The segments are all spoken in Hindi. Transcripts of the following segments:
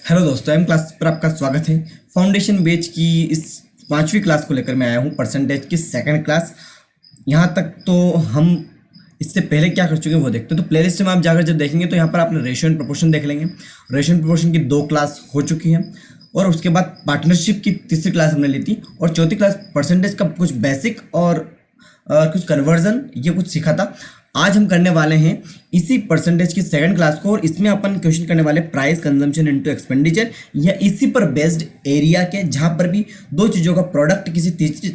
हेलो दोस्तों, एम क्लास पर आपका स्वागत है। फाउंडेशन बेच की इस पांचवी क्लास को लेकर मैं आया हूँ, परसेंटेज की सेकंड क्लास। यहाँ तक तो हम इससे पहले क्या कर चुके हैं वो देखते हैं। तो प्लेलिस्ट में आप जाकर जब देखेंगे तो यहाँ पर आपने रेशियो एंड प्रोपोर्शन देख लेंगे। रेशियो एंड प्रोपोर्शन की 2 क्लास हो चुकी हैं और उसके बाद पार्टनरशिप की तीसरी क्लास हमने ली थी और चौथी क्लास परसेंटेज का कुछ बेसिक और कुछ कन्वर्जन ये कुछ सीखा था। आज हम करने वाले हैं इसी परसेंटेज की सेकंड क्लास को और इसमें अपन क्वेश्चन करने वाले प्राइस कंजम्पशन इनटू एक्सपेंडिचर या इसी पर बेस्ड एरिया के, जहां पर भी दो चीज़ों का प्रोडक्ट किसी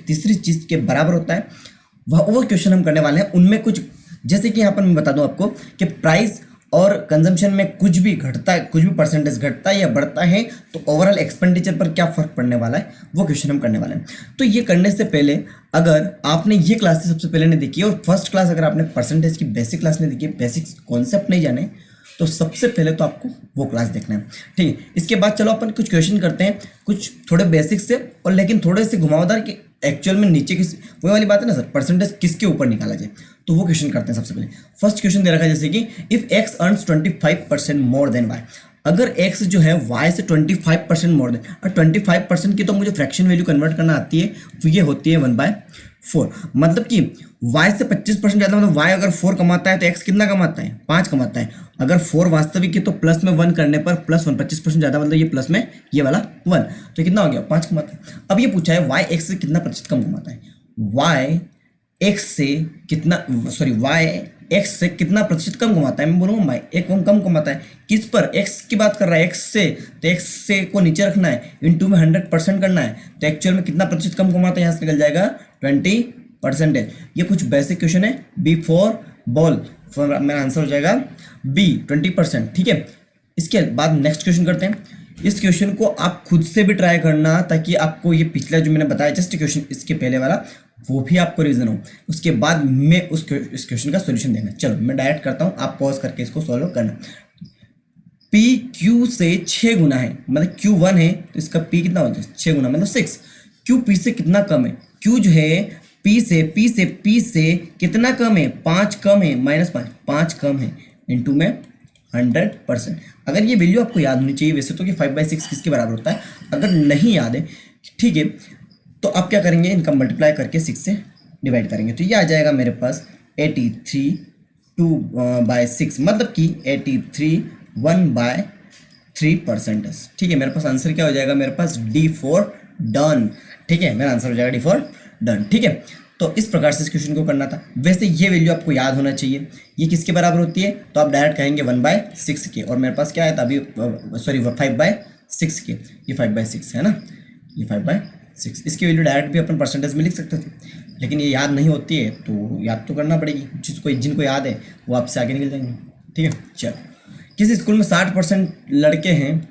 तीसरी चीज़ के बराबर होता है वो क्वेश्चन हम करने वाले हैं। उनमें कुछ जैसे कि यहाँ पर मैं बता दूं आपको कि प्राइस और कंजम्पशन में कुछ भी घटता है, कुछ भी परसेंटेज घटता है या बढ़ता है तो ओवरऑल एक्सपेंडिचर पर क्या फर्क पड़ने वाला है वो क्वेश्चन हम करने वाले हैं। तो ये करने से पहले अगर आपने ये क्लासेस सबसे पहले नहीं देखी और फर्स्ट क्लास अगर आपने परसेंटेज की बेसिक क्लास नहीं देखी, बेसिक कॉन्सेप्ट नहीं जाने, तो सबसे पहले तो आपको वो क्लास देखना है। ठीक है, इसके बाद चलो अपन कुछ क्वेश्चन करते हैं, कुछ थोड़े बेसिक से और लेकिन थोड़े से घुमावदार कि एक्चुअल में नीचे किस वो वाली बात है ना सर, परसेंटेज किसके ऊपर निकाला जाए, तो वो क्वेश्चन करते हैं। सबसे पहले फर्स्ट क्वेश्चन दे रखा है जैसे कि if x earns 25% more than y. अगर एक्स जो है वाई से 25% मोर देन, और 25% की तो मुझे फ्रैक्शन वैल्यू कन्वर्ट करना आती है, तो ये होती है 1/4। मतलब कि y से 25% ज़्यादा, मतलब y अगर 4 कमाता है तो x कितना कमाता है, 5 कमाता है। अगर 4 वास्तविक है तो प्लस में 1 करने पर प्लस 1, 25% ज़्यादा, मतलब ये प्लस में ये वाला 1, तो कितना हो गया, 5 कमाता है। अब ये पूछा है y x से कितना प्रतिशत कम कमाता है, y x से कितना, सॉरी y x से कितना प्रतिशत कम कमाता है। मैं बोलूँगा एक कम कमाता है किस पर, x की बात कर रहा है, x से, तो x से को नीचे रखना है, इनटू में 100% करना है, तो एक्चुअल में कितना प्रतिशत कम कमाता है, यहाँ से निकल जाएगा 20%। ये कुछ बेसिक क्वेश्चन है, बी फॉर बॉल, मेरा आंसर हो जाएगा बी 20%। ठीक है, इसके बाद नेक्स्ट क्वेश्चन करते हैं। इस क्वेश्चन को आप खुद से भी ट्राई करना ताकि आपको ये पिछला जो मैंने बताया जस्ट क्वेश्चन इसके पहले वाला वो भी आपको रिवीजन हो, उसके बाद मैं इस क्वेश्चन का सॉल्यूशन देना। चलो मैं डायरेक्ट करता हूँ, आप पॉज करके इसको सॉल्व करना। P Q से 6 गुना है, मतलब Q1 है तो इसका P कितना हो जाए 6 गुना, मतलब 6। Q P से कितना कम है, Q जो है P से कितना कम है, 5 कम है, -5 कम है, इनटू में 100%। अगर ये वैल्यू आपको याद होनी चाहिए वैसे तो कि 5/6 किसके बराबर होता है, अगर नहीं याद है ठीक है तो आप क्या करेंगे, इनका मल्टीप्लाई करके 6 से डिवाइड करेंगे, तो ये आ जाएगा मेरे पास 83 2/6, मतलब कि 83 1/3%। ठीक है, मेरे पास आंसर क्या हो जाएगा, मेरे पास D फॉर डन। ठीक है, मेरा आंसर हो जाएगा D फॉर डन। ठीक है, तो इस प्रकार से इस क्वेश्चन को करना था। वैसे ये वैल्यू आपको याद होना चाहिए, ये किसके बराबर होती है, तो आप डायरेक्ट कहेंगे 1/6 के, और मेरे पास क्या है अभी, सॉरी 5/6 के, ये 5/6 है ना, ये 5/6। इसकी वैल्यू डायरेक्ट भी अपन परसेंटेज में लिख सकते थे, लेकिन ये याद नहीं होती है तो याद तो करना पड़ेगी। जिनको याद है वो आपसे आगे निकल जाएंगे। ठीक है, चलो किसी स्कूल में 60% लड़के हैं,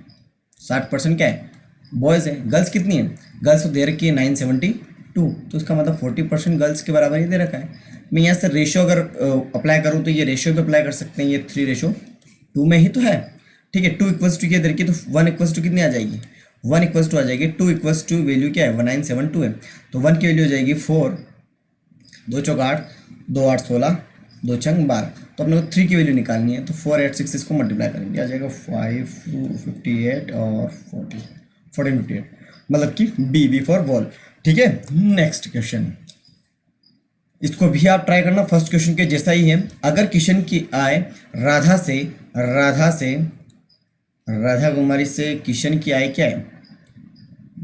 60% क्या है, बॉयज़ हैं, गर्ल्स कितनी है, गर्ल्स तो दे रखी है 972, तो इसका मतलब 40% गर्ल्स के बराबर ही दे रखा है। मैं यहाँ से रेशो अगर अप्लाई करूँ तो ये रेशो पे अप्लाई कर सकते हैं, ये 3:2 में ही तो है। ठीक है, 2 = ये दे रखी है तो 1 = कितनी आ जाएगी, 1 = आ जाएगी, 2 = वैल्यू क्या है 1972 है, तो 1 की वैल्यू हो जाएगी 4, 2 चौक 8, 2 8 16, 2 छंग 12, तो अपने को 3 की वैल्यू निकालनी है, तो 4 8 6 इसको मल्टीप्लाई करेंगे, आ जाएगा 558 और 1458, मतलब कि बी फॉर बॉल। ठीक है, नेक्स्ट क्वेश्चन, इसको भी आप ट्राई करना, फर्स्ट क्वेश्चन के जैसा ही है। अगर किशन की आय राधा कुमारी से किशन की आय क्या है,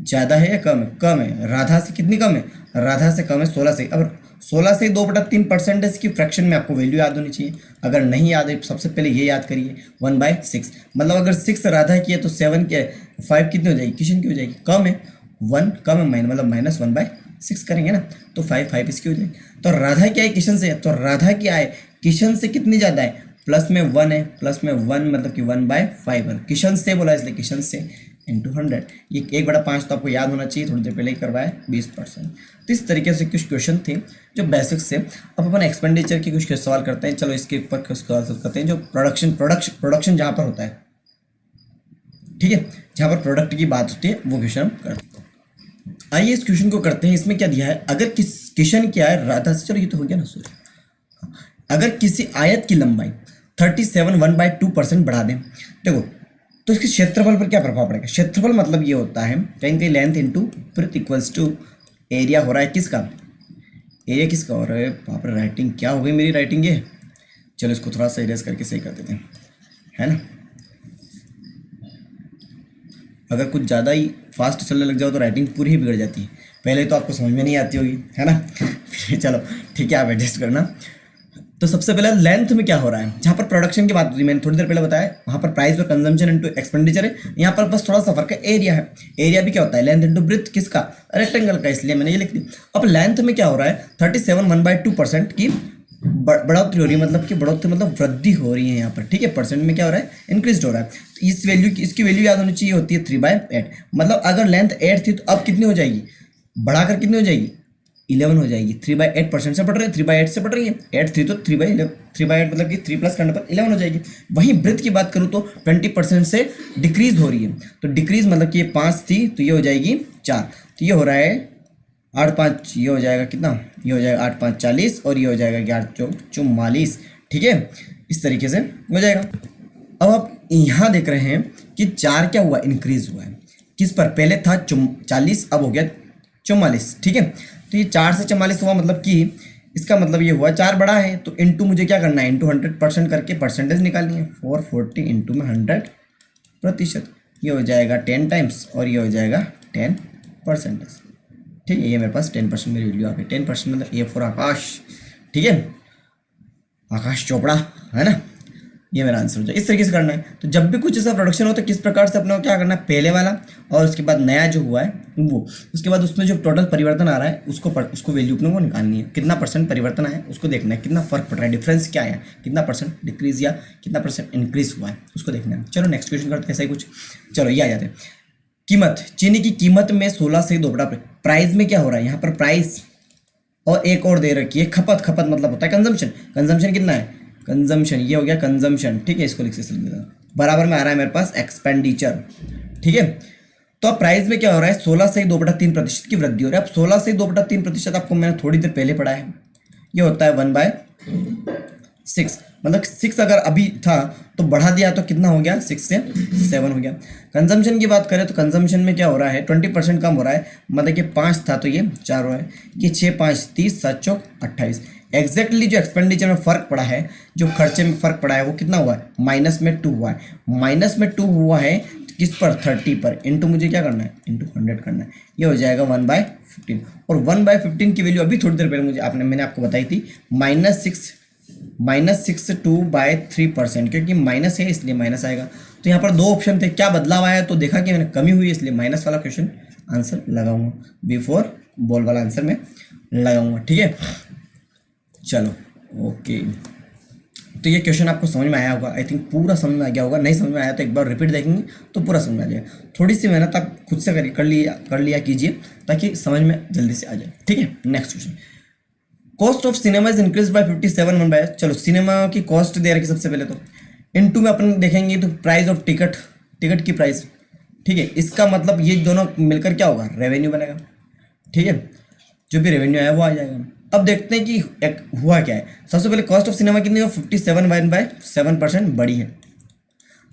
ज़्यादा है या कम है, कम है। राधा से कितनी कम है, राधा से कम है 16 से। अब 16 से 2/3% की फ्रैक्शन में आपको वैल्यू याद होनी चाहिए, अगर नहीं याद है सबसे पहले ये याद करिए 1/6, मतलब अगर 6 राधा की है तो 7 क्या है, 5 कितनी हो जाएगी, किशन की हो जाएगी, कम है 1, कम है मतलब -1/6 करेंगे ना, तो 5 इसकी हो जाएगी। तो राधा की आय किशन से है, तो राधा की आय किशन से कितनी ज़्यादा है, प्लस में 1 है, प्लस में 1 मतलब कि 1/5 है, किशन से बोला इसलिए किशन से इंटू 100, ये 1/5 तो आपको याद होना चाहिए, थोड़ी देर पहले ही करवाया 20%। तो इस तरीके से कुछ क्वेश्चन थे जो बेसिक्स से। अब अपन एक्सपेंडिचर के कुछ सवाल करते हैं, चलो इसके ऊपर कुछ सवाल करते हैं जो प्रोडक्शन जहाँ पर होता है, ठीक है, जहाँ पर प्रोडक्ट की बात होती है वो क्वेश्चन हम करते हैं। आइए इस क्वेश्चन को करते हैं। इसमें क्या दिया है, अगर किशन क्या है राधा से, चलो ये तो हो गया ना सॉरी, अगर किसी आयत की लंबाई 37 1/2% बढ़ा दें, देखो तो इसके क्षेत्रफल पर क्या प्रभाव पड़ेगा? क्षेत्रफल मतलब ये होता है कहीं कहीं length into breadth equals to area हो रहा है किसका? एरिया किसका हो रहा है? वहाँ पर राइटिंग क्या हो गई मेरी राइटिंग ये, चलो इसको थोड़ा सा इरेज करके सही कर देते हैं, है ना। अगर कुछ ज़्यादा ही फास्ट चलने लग जाओ तो राइटिंग पूरी ही बिगड़ जाती है। पहले तो आपको समझ में नहीं आती होगी, है ना। चलो ठीक है, आप एडजस्ट करना। तो सबसे पहले लेंथ में क्या हो रहा है, जहाँ पर प्रोडक्शन की बात होती है, मैंने थोड़ी देर पहले बताया, वहाँ पर प्राइस और कंजम्पशन इनटू एक्सपेंडिचर है। यहाँ पर बस थोड़ा सा फर्क है, एरिया है। एरिया भी क्या होता है? लेंथ इनटू ब्रेथ किसका? रेक्टेंगल का, इसलिए मैंने ये लिख दी। अब लेंथ में क्या हो रहा है? 37 1/2% की बढ़ोतरी हो रही है, मतलब कि बढ़ोतरी मतलब वृद्धि हो रही है यहाँ पर, ठीक है। परसेंट में क्या हो रहा है? इंक्रीज हो रहा है। तो इस वैल्यू की, इसकी वैल्यू याद होनी चाहिए, होती है 3/8। मतलब अगर लेंथ 8 थी तो अब कितनी हो जाएगी? बढ़ाकर कितनी हो जाएगी? 11 हो जाएगी। 3/8% से बढ़ रही है, 3/8 से बढ़ रही है। 8 थी तो 3/11, 3/8 मतलब कि 3 प्लस करने पर 11 हो जाएगी। वहीं ब्रेथ की बात करूँ तो 20% से डिक्रीज हो रही है। तो डिक्रीज मतलब कि ये 5 थी तो ये हो जाएगी 4। तो ये हो रहा है 8 5, ये हो जाएगा कितना? ये हो जाएगा 8 5 40 और ये हो जाएगा 11 4 44, ठीक है। इस तरीके से हो जाएगा। अब आप यहाँ देख रहे हैं कि 4 क्या हुआ? इंक्रीज हुआ है। किस पर? पहले था 40, अब हो गया 44, ठीक है। तो ये 4 से 44 हुआ, मतलब कि इसका मतलब ये हुआ 4 बड़ा है। तो इंटू मुझे क्या करना है? इंटू 100% करके परसेंटेज निकालनी है। 440 इंटू में 100%, ये हो जाएगा 10 टाइम्स और ये हो जाएगा 10%। ठीक है, ये मेरे पास 10% मेरी वैल्यू आ गई। 10% मतलब ए फॉर आकाश, ठीक है, आकाश चोपड़ा, है ना। ये मेरा आंसर हो जाए। इस तरीके से करना है। तो जब भी कुछ ऐसा प्रोडक्शन हो तो किस प्रकार से अपने को क्या करना है? पहले वाला और उसके बाद नया जो हुआ है वो, उसके बाद उसमें जो टोटल परिवर्तन आ रहा है उसको वैल्यू अपने को निकालनी है। कितना परसेंट परिवर्तन आया उसको देखना है, कितना फर्क पड़ रहा है, डिफरेंस क्या आया, कितना परसेंट डिक्रीज या कितना परसेंट इंक्रीज हुआ है, उसको देखना है। चलो नेक्स्ट क्वेश्चन करते हैं ऐसा ही कुछ। चलो ये आ जाते हैं। कीमत, चीनी की कीमत में 16 से 2 बड़ा प्राइस में क्या हो रहा है? यहाँ पर प्राइस और एक और दे रखी है खपत। खपत मतलब होता है कंजम्पशन। कंजम्पशन कितना है? कंजम्पशन ये हो गया कंजम्पशन, ठीक है। इसको लिख से बराबर में आ रहा है मेरे पास एक्सपेंडिचर, ठीक है। तो अब प्राइस में क्या हो रहा है? 16 से 2/3% की वृद्धि हो रही है। अब 16 से 2/3% आपको मैंने थोड़ी देर पहले पढ़ा है, ये होता है 1/6। मतलब 6 अगर अभी था तो बढ़ा दिया तो कितना हो गया? 6 से 7 हो गया। कंजम्पशन की बात करें तो कंजम्पशन में क्या हो रहा है? 20% कम हो रहा है। मतलब कि 5 था तो ये 4 हो रहा है। ये 6 5 30 7 चौक 28। एग्जैक्टली जो एक्सपेंडिचर में फ़र्क पड़ा है, जो खर्चे में फ़र्क पड़ा है, वो कितना हुआ है? -2 हुआ है। -2 हुआ है किस पर? 30 पर। इंटू मुझे क्या करना है? इंटू 100 करना है। ये हो जाएगा 1/15। और 1/15 की वैल्यू अभी थोड़ी देर पहले मैंने आपको बताई थी, -6/2/3%, क्योंकि माइनस है इसलिए माइनस आएगा। तो यहाँ पर 2 ऑप्शन थे, क्या बदलाव आया? तो देखा कि मैंने कमी हुई है इसलिए माइनस वाला क्वेश्चन आंसर लगाऊंगा, बिफोर बॉल वाला आंसर में लगाऊंगा, ठीक है। चलो ओके, तो ये क्वेश्चन आपको समझ में आया होगा, आई थिंक पूरा समझ में आ गया होगा। नहीं समझ में आया तो एक बार रिपीट देखेंगे तो पूरा समझ में आ जाएगा। थोड़ी सी मेहनत आप खुद से कर लिया कीजिए ताकि समझ में जल्दी से आ जाए, ठीक है। Next question, cost of cinema is increase by 57 1/। चलो सिनेमा की कॉस्ट दे रखी सबसे पहले तो इनटू में अपन देखेंगे तो प्राइस ऑफ टिकट, टिकट की प्राइस, ठीक है। इसका मतलब ये दोनों मिलकर क्या होगा? रेवेन्यू बनेगा, ठीक है। जो भी रेवेन्यू आया वो आ जाएगा। अब देखते हैं कि एक हुआ क्या है। सबसे पहले कॉस्ट ऑफ सिनेमा कितनी है? 57 1/7% बढ़ी है।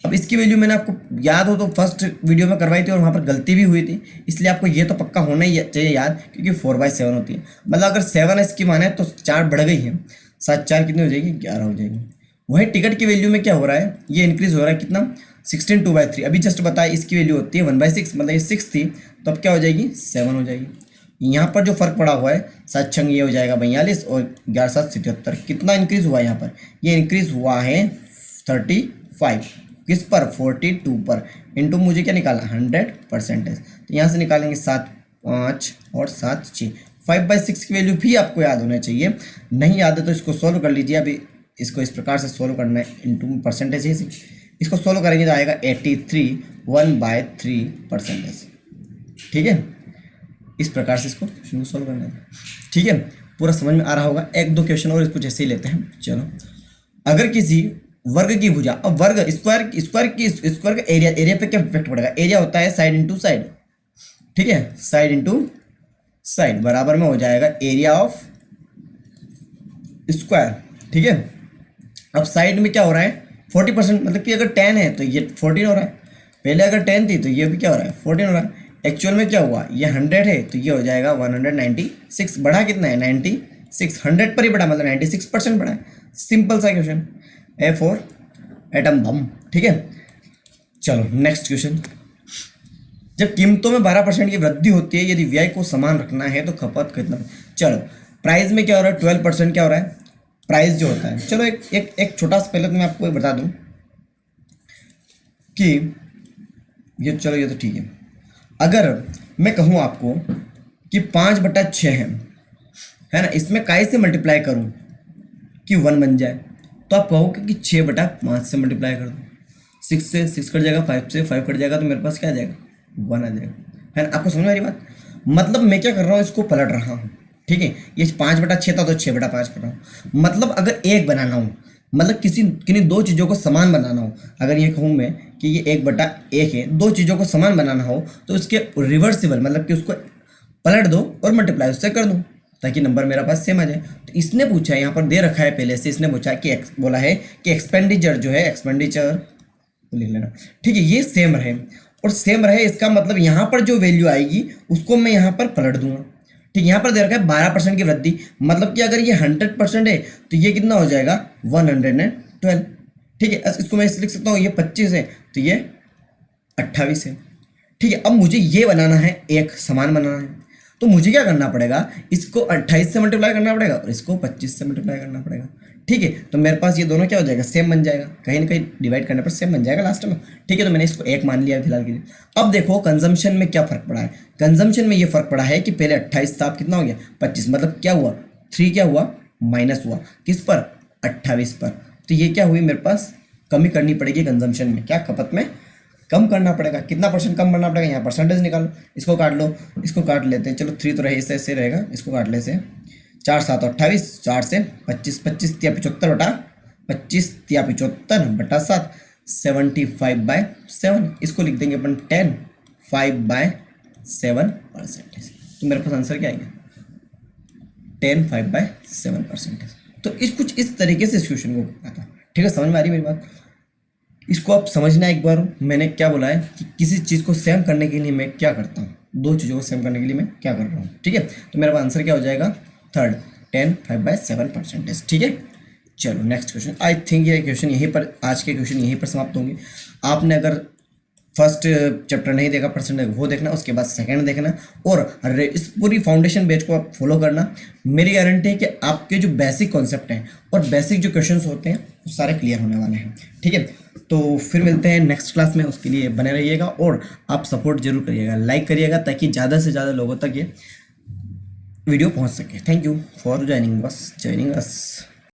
अब इसकी वैल्यू मैंने आपको याद हो तो फर्स्ट वीडियो में करवाई थी और वहाँ पर गलती भी हुई थी, इसलिए आपको ये तो पक्का होना ही चाहिए याद, क्योंकि 4/7 होती है। मतलब अगर 7 इसकी मान है तो 4 बढ़ गई है, 7 4 कितनी हो जाएगी? 11 हो जाएगी। वही टिकट की वैल्यू में क्या हो रहा है? ये इंक्रीज हो रहा है कितना? 16 2/3। अभी जस्ट बताया इसकी वैल्यू होती है 1/6, मतलब ये 6 थी तो अब क्या हो जाएगी? 7 हो जाएगी। यहाँ पर जो फर्क पड़ा हुआ है 7 छंग ये हो जाएगा 42 और 11 7 77। कितना इंक्रीज हुआ है यहाँ पर? ये इंक्रीज हुआ है 35। किस पर? 42 पर। इंटू मुझे क्या निकालना? 100%। तो यहाँ से निकालेंगे 7 5 और 7 6। 5/6 की वैल्यू भी आपको याद होना चाहिए, नहीं याद है तो इसको सोल्व कर लीजिए। अभी इसको इस प्रकार से सोल्व करना है, इंटू परसेंटेज है, इसको सोल्व करेंगे तो आएगा 83 1/3%, ठीक है। इस प्रकार से इसको क्वेश्चन को सोल्व करना है, ठीक है। पूरा समझ में आ रहा होगा। 1 2 क्वेश्चन और इसको जैसे ही लेते हैं। चलो, अगर किसी वर्ग की भुजा, अब वर्ग स्क्वायर का एरिया पे क्या इफेक्ट पड़ेगा? एरिया होता है साइड इंटू साइड, ठीक है, साइड इंटू साइड बराबर में हो जाएगा एरिया ऑफ स्क्वायर, ठीक है। अब साइड में क्या हो रहा है? 40%, मतलब कि अगर 10 है तो ये 14 हो रहा है। पहले अगर 10 थी तो ये भी क्या हो रहा है 14 हो रहा है। एक्चुअल में क्या हुआ, ये 100 है तो ये हो जाएगा 196। बढ़ा कितना है 96, 100 पर ही बढ़ा मतलब 96% बढ़ा है। सिंपल सा question, A for atom bomb. ठीक है, चलो नेक्स्ट क्वेश्चन। जब कीमतों में 12% की वृद्धि होती है, यदि व्यय को समान रखना है तो खपत कितना। चलो प्राइस में क्या हो रहा है 12% क्या हो रहा है प्राइस जो होता है। चलो एक एक एक छोटा सा पहले तो मैं आपको ये बता दूं कि ये, चलो ये तो ठीक है। अगर मैं कहूँ आपको कि 5/6 है ना, इसमें काय से मल्टीप्लाई करूँ कि 1 बन जाए, तो आप कहोगे कि 6/5 से मल्टीप्लाई कर दो। 6 से 6 कट जाएगा, 5 से 5 कट जाएगा, तो मेरे पास क्या आ जाएगा 1 आ जाएगा। है ना, आपको समझ में आ रही बात। मतलब मैं क्या कर रहा हूँ, इसको पलट रहा हूँ। ठीक है, ये 5/6 था तो 6/5 कर रहा हूँ। मतलब अगर एक बनाना हो, मतलब किन्हीं दो चीज़ों को समान बनाना हो, अगर ये कहूँ मैं कि ये 1/1 है, दो चीज़ों को समान बनाना हो तो इसके रिवर्सिबल मतलब कि उसको पलट दो और मल्टीप्लाई उससे कर दो ताकि नंबर मेरा पास सेम आ जाए। तो इसने पूछा है, यहाँ पर दे रखा है पहले से, इसने पूछा कि बोला है कि एक्सपेंडिचर जो है, एक्सपेंडिचर तो लिख लेना। ठीक है, ये सेम रहे और सेम रहे, इसका मतलब यहाँ पर जो वैल्यू आएगी उसको मैं यहाँ पर पलट दूंगा। ठीक, यहाँ पर दे रखा है 12% की वृद्धि, मतलब कि अगर ये 100% है तो ये कितना हो जाएगा 112। ठीक है, इसको मैं इसलिए लिख सकता हूँ, ये 25 है तो ये 28 है। ठीक है, अब मुझे ये बनाना है, एक समान बनाना है, तो मुझे क्या करना पड़ेगा, इसको 28 से मल्टीप्लाई करना पड़ेगा और इसको 25 से मल्टीप्लाई करना पड़ेगा। ठीक है, तो मेरे पास ये दोनों क्या हो जाएगा सेम बन जाएगा, कहीं ना कहीं डिवाइड करने पर सेम बन जाएगा लास्ट में। ठीक है, तो मैंने इसको एक मान लिया फिलहाल के लिए। अब देखो कंजम्पशन में क्या फर्क पड़ा है। कंजम्पशन में ये फर्क पड़ा है कि पहले 28 था, अब कितना हो गया 25, मतलब क्या हुआ 3 क्या हुआ माइनस हुआ, किस पर 28 पर। तो ये क्या हुई, मेरे पास कमी करनी पड़ेगी कंजम्पशन में, क्या खपत में कम करना पड़ेगा। कितना परसेंट कम करना पड़ेगा, यहाँ परसेंटेज निकालो, इसको काट लो, इसको काट लेते हैं। चलो 3 तो रहे, इससे रहेगा, इसको काट ले से 4 7 28, 4 से 25, 25 तिया 75 बटा 25 तिया 75 बटा 7, 75/7। इसको लिख देंगे अपन 10 5/7%। तो मेरे पास आंसर क्या आएगा 10 5/7%। तो कुछ इस तरीके से इस क्वेश्चन को करना था। ठीक है, समझ में आ रही मेरी बात। इसको आप समझना एक बार, मैंने क्या बोला है कि किसी चीज़ को सेम करने के लिए मैं क्या करता हूँ, दो चीज़ों को सेम करने के लिए मैं क्या कर रहा हूँ। ठीक है, तो मेरा आंसर क्या हो जाएगा थर्ड 10 5/7%। ठीक है, चलो नेक्स्ट क्वेश्चन। आई थिंक ये क्वेश्चन यहीं पर, आज के क्वेश्चन यहीं पर समाप्त होंगे। आपने अगर फर्स्ट चैप्टर नहीं देखा परसेंटेज, वो देखना, उसके बाद सेकंड देखना और इस पूरी फाउंडेशन बैच को आप फॉलो करना। मेरी गारंटी है कि आपके जो बेसिक कॉन्सेप्ट हैं और बेसिक जो क्वेश्चंस होते हैं वो सारे क्लियर होने वाले हैं। ठीक है, तो फिर मिलते हैं नेक्स्ट क्लास में, उसके लिए बने रहिएगा और आप सपोर्ट जरूर करिएगा, लाइक करिएगा ताकि ज़्यादा से ज़्यादा लोगों तक ये वीडियो पहुँच सके। Thank you for joining us.